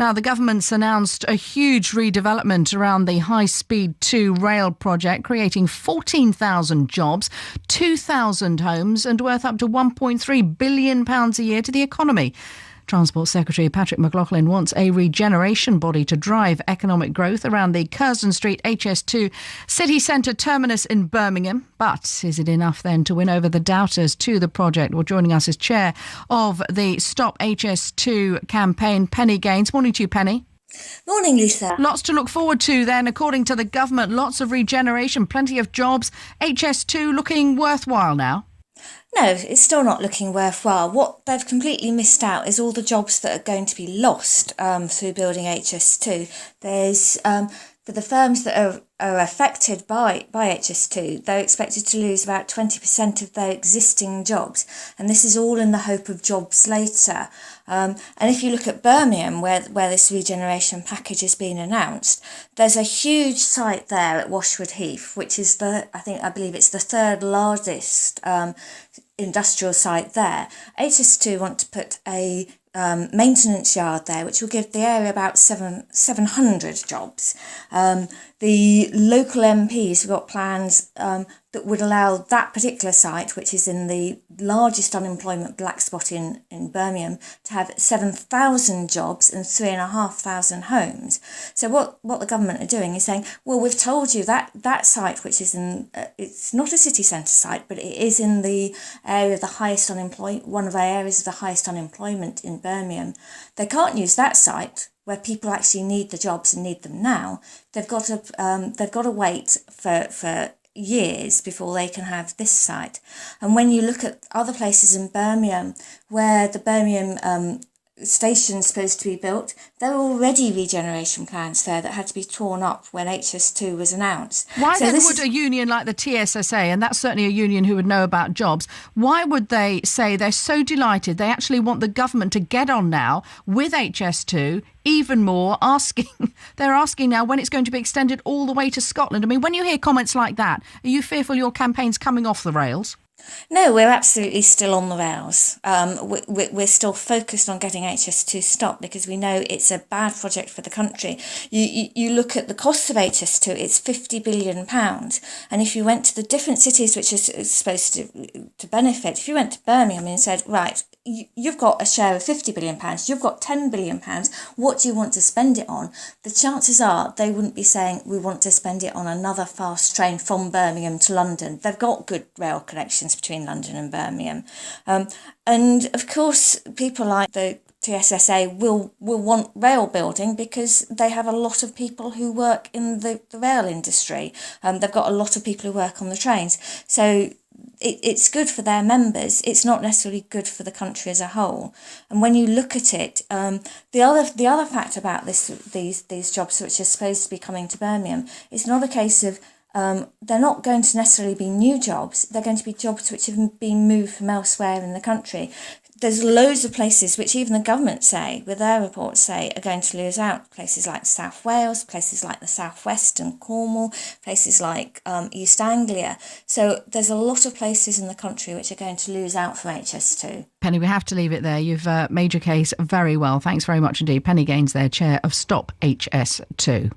Now, the government's announced a huge redevelopment around the HS2 rail project, creating 14,000 jobs, 2,000 homes and worth up to £1.3 billion a year to the economy. Transport Secretary Patrick McLaughlin wants a regeneration body to drive economic growth around the Curzon Street HS2 city centre terminus in Birmingham. But is it enough then to win over the doubters to the project? Well, joining us is Chair of the Stop HS2 campaign, Penny Gaines. Morning to you, Penny. Morning, Lisa. Lots to look forward to then, according to the government. Lots of regeneration, plenty of jobs. HS2 looking worthwhile now. No, it's still not looking worthwhile. What they've completely missed out is all the jobs that are going to be lost through building HS2. There's for the firms that are affected by HS2, they're expected to lose about 20% of their existing jobs, and this is all in the hope of jobs later. And if you look at Birmingham, where this regeneration package has been announced, there's a huge site there at Washwood Heath, which is I believe it's the third largest industrial site there. HS2 want to put a maintenance yard there, which will give the area about 700 jobs. The local MPs have got plans that would allow that particular site, which is in the largest unemployment black spot in Birmingham, to have 7,000 jobs and 3,500 homes. So what the government are doing is saying, well, we've told you that site, which is in, it's not a city centre site, but it is in the area of the highest unemployment, one of the areas of the highest unemployment in Birmingham. They can't use that site where people actually need the jobs and need them now. They've got to wait for years before they can have this site. And when you look at other places in Birmingham where the Birmingham station's supposed to be built, there are already regeneration plans there that had to be torn up when HS2 was announced. Why then would a union like the TSSA, and that's certainly a union who would know about jobs, why would they say they're so delighted they actually want the government to get on now with HS2 even more, they're asking now when it's going to be extended all the way to Scotland? I mean, when you hear comments like that, are you fearful your campaign's coming off the rails? No, we're absolutely still on the rails. We're still focused on getting HS2 stopped because we know it's a bad project for the country. You look at the cost of HS2, it's £50 billion. And if you went to the different cities which are supposed to benefit, if you went to Birmingham and said, right, you've got a share of £50 billion, you've got £10 billion, what do you want to spend it on? The chances are they wouldn't be saying we want to spend it on another fast train from Birmingham to London. They've got good rail connections between London and Birmingham. And of course, people like the TSSA will want rail building because they have a lot of people who work in the rail industry. They've got a lot of people who work on the trains. So it's good for their members. It's not necessarily good for the country as a whole. And when you look at it, the other fact about these jobs which are supposed to be coming to Birmingham, it's not a case of they're not going to necessarily be new jobs. They're going to be jobs which have been moved from elsewhere in the country. There's loads of places which even the government say, with their reports say, are going to lose out. Places like South Wales, places like the South West and Cornwall, places like East Anglia. So there's a lot of places in the country which are going to lose out from HS2. Penny, we have to leave it there. You've made your case very well. Thanks very much indeed. Penny Gaines there, Chair of Stop HS2.